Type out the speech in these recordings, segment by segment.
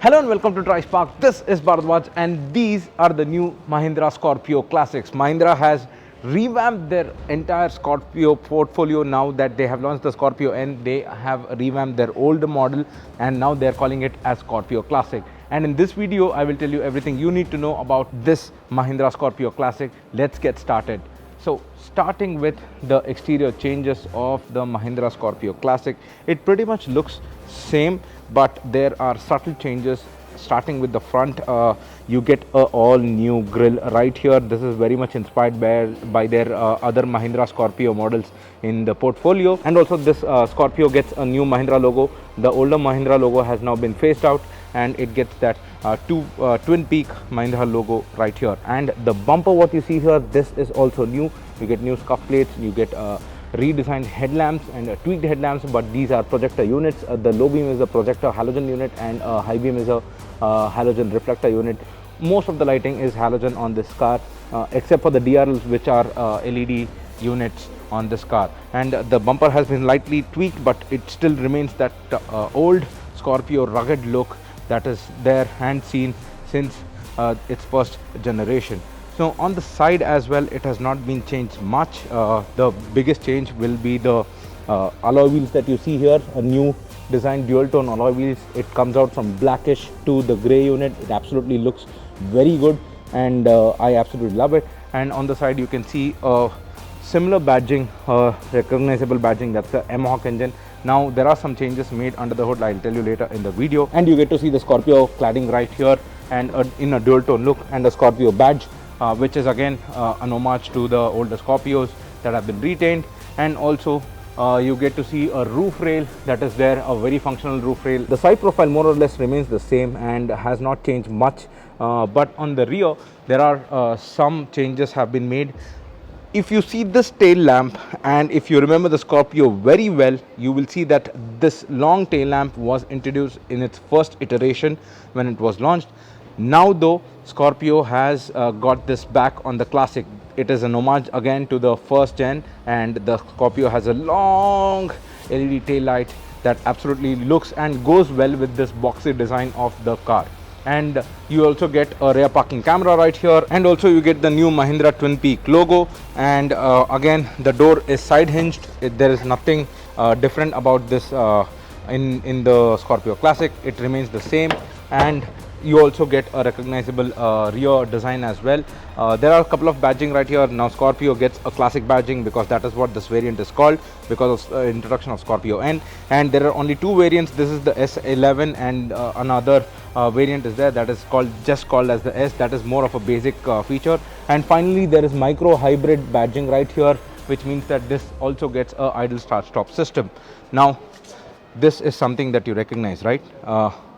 Hello and welcome to DriveSpark. This is Bharadwaj and these are the new Mahindra Scorpio Classics. Mahindra has revamped their entire Scorpio portfolio now that they have launched the Scorpio N. They have revamped their old model and now they are calling it as Scorpio Classic. And in this video, I will tell you everything you need to know about this Mahindra Scorpio Classic. Let's get started. So starting with the exterior changes of the Mahindra Scorpio Classic, it pretty much looks same, but there are subtle changes. Starting with the front, you get a all new grille right here. This is very much inspired by their other Mahindra Scorpio models in the portfolio, and also this Scorpio gets a new Mahindra logo. The older Mahindra logo has now been phased out and it gets that twin peak Mahindra logo right here. And the bumper, what you see here, this is also new. You get new scuff plates, you get redesigned headlamps and tweaked headlamps, but these are projector units. The low beam is a projector halogen unit and high beam is a halogen reflector unit. Most of the lighting is halogen on this car, except for the DRLs, which are LED units on this car. And the bumper has been lightly tweaked, but it still remains that old Scorpio rugged look that is there and seen since its first generation. So on the side as well, it has not been changed much. The biggest change will be the alloy wheels that you see here, a new design dual tone alloy wheels. It comes out from blackish to the gray unit. It absolutely looks very good and I absolutely love it. And on the side you can see a similar badging, recognizable badging, that's the M-Hawk engine. Now there are some changes made under the hood, I'll tell you later in the video. And you get to see the Scorpio cladding right here and in a dual tone look, and the Scorpio badge, which is again an homage to the older Scorpios that have been retained. And also you get to see a roof rail that is there, a very functional roof rail. The side profile more or less remains the same and has not changed much, but on the rear there are some changes have been made. If you see this tail lamp and if you remember the Scorpio very well, you will see that this long tail lamp was introduced in its first iteration when it was launched. Now though, Scorpio has got this back on the Classic. It is an homage again to the first gen, and the Scorpio has a long LED tail light that absolutely looks and goes well with this boxy design of the car. And you also get a rear parking camera right here, and also you get the new Mahindra Twin Peak logo. And again, the door is side hinged. There is nothing different about this in the Scorpio Classic. It remains the same, and you also get a recognizable rear design as well. There are a couple of badging right here. Now Scorpio gets a classic badging because that is what this variant is called, because of introduction of Scorpio N. And there are only two variants. This is the S11 and another variant is there that is just called as the S. That is more of a basic feature. And finally there is micro hybrid badging right here, which means that this also gets a idle start stop system. Now this is something that you recognize, right?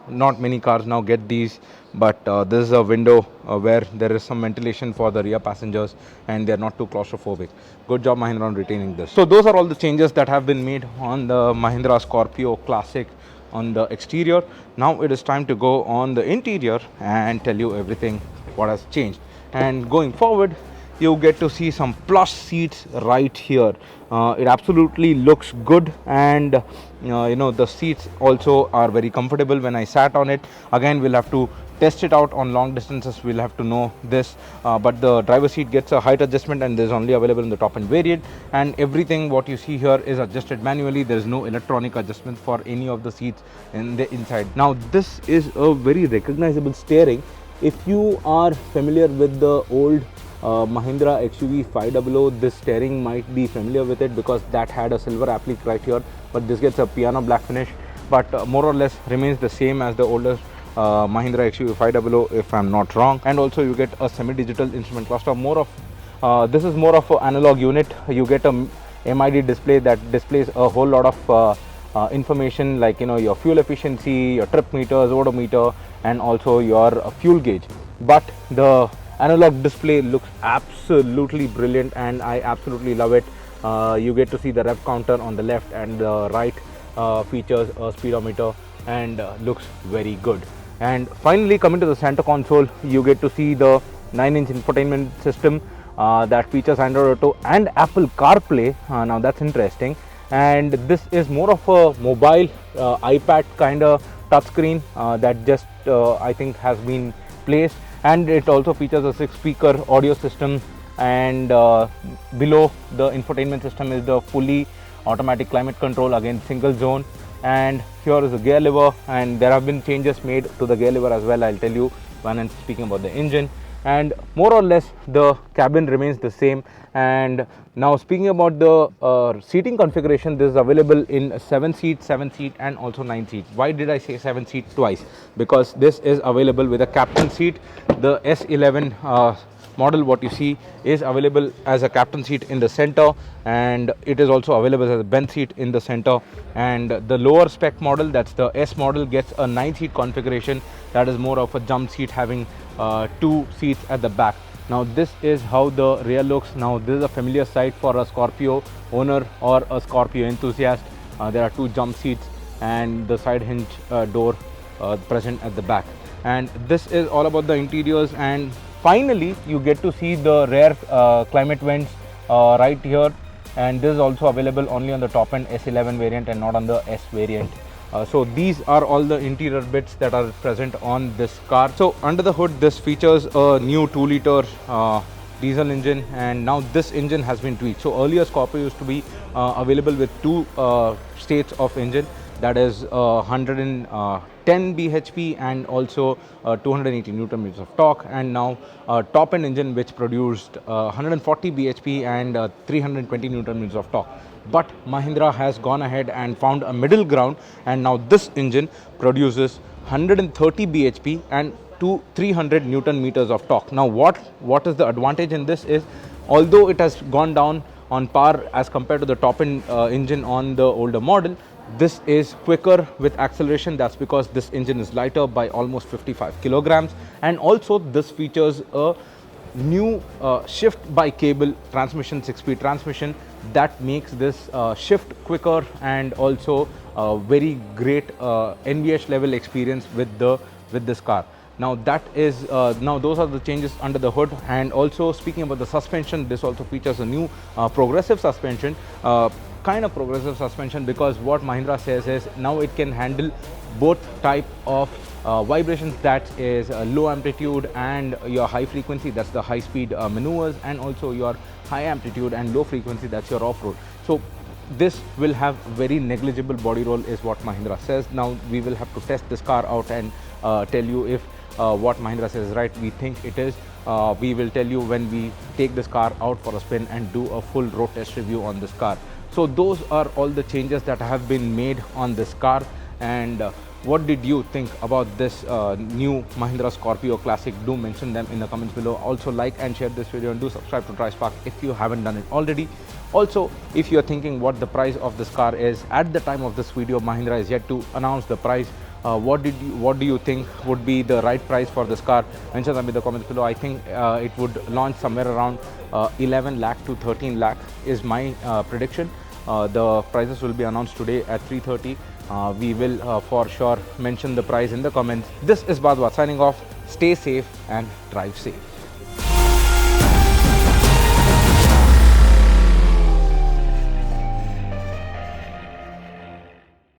Not many cars now get these, but this is a window where there is some ventilation for the rear passengers and they are not too claustrophobic. Good job Mahindra on retaining this. So those are all the changes that have been made on the Mahindra Scorpio Classic on the exterior. Now it is time to go on the interior and tell you everything what has changed. And going forward, you get to see some plush seats right here. It absolutely looks good, and you know, the seats also are very comfortable when I sat on it. Again, we'll have to test it out on long distances, we'll have to know this, but the driver seat gets a height adjustment and this is only available in the top end variant. And everything what you see here is adjusted manually. There is no electronic adjustment for any of the seats in the inside. Now this is a very recognizable steering. If you are familiar with the old Mahindra XUV 500, this steering might be familiar with it because that had a silver applique right here, but this gets a piano black finish, but more or less remains the same as the older Mahindra XUV 500 if I'm not wrong. And also you get a semi-digital instrument cluster. This is more of an analog unit. You get a MID display that displays a whole lot of information, like, you know, your fuel efficiency, your trip meters, odometer, and also your fuel gauge. But the analog display looks absolutely brilliant and I absolutely love it. You get to see the rev counter on the left, and the right features a speedometer and looks very good. And finally, coming to the center console, you get to see the 9-inch infotainment system that features Android Auto and Apple CarPlay. Now that's interesting. And this is more of a mobile iPad kind of touchscreen that just I think has been placed, and it also features a 6-speaker audio system, and below the infotainment system is the fully automatic climate control, again single zone, and here is the gear lever, and there have been changes made to the gear lever as well. I'll tell you when I'm speaking about the engine, and more or less the cabin remains the same. And now speaking about the seating configuration, this is available in 7 seat, and also 9 seat. Why did I say 7 seat twice? Because this is available with a captain seat. The S11 model, what you see, is available as a captain seat in the center, and it is also available as a bench seat in the center. And the lower spec model, that's the S model, gets a 9 seat configuration, that is more of a jump seat, having 2 seats at the back. Now this is how the rear looks. Now this is a familiar sight for a Scorpio owner or a Scorpio enthusiast. There are 2 jump seats and the side hinge door present at the back. And this is all about the interiors. And finally you get to see the rear climate vents right here, and this is also available only on the top end S11 variant and not on the S variant. So these are all the interior bits that are present on this car. So under the hood, this features a new 2-liter diesel engine, and now this engine has been tweaked. So earlier Scorpio used to be available with 2 states of engine, that is 110 bhp and also 280 newton meters of torque, and now top end engine which produced 140 bhp and 320 newton meters of torque. But Mahindra has gone ahead and found a middle ground, and now this engine produces 130 bhp and 300 newton meters of torque. Now what is the advantage in this is, although it has gone down on par as compared to the top end engine on the older model, this is quicker with acceleration. That's because this engine is lighter by almost 55 kilograms, and also this features a new shift by cable transmission, 6-speed transmission, that makes this shift quicker, and also very great NVH level experience with this car. Now that is now those are the changes under the hood. And also speaking about the suspension, this also features a new progressive suspension, kind of progressive suspension, because what Mahindra says is now it can handle both type of vibrations, that is low amplitude and your high frequency, that's the high speed maneuvers, and also your high amplitude and low frequency, that's your off-road. So this will have very negligible body roll is what Mahindra says. Now we will have to test this car out and tell you if what Mahindra says is right. We think it is. We will tell you when we take this car out for a spin and do a full road test review on this car. So those are all the changes that have been made on this car. And what did you think about this new Mahindra Scorpio Classic? Do mention them in the comments below. Also like and share this video, and do subscribe to DriveSpark if you haven't done it already. Also, if you're thinking what the price of this car is, at the time of this video Mahindra is yet to announce the price. What do you think would be the right price for this car? Mention them in the comments below. I think it would launch somewhere around 11 lakh to 13 lakh is my prediction. The prices will be announced today at 3:30. We will for sure mention the price in the comments. This is Badwa signing off. Stay safe and drive safe.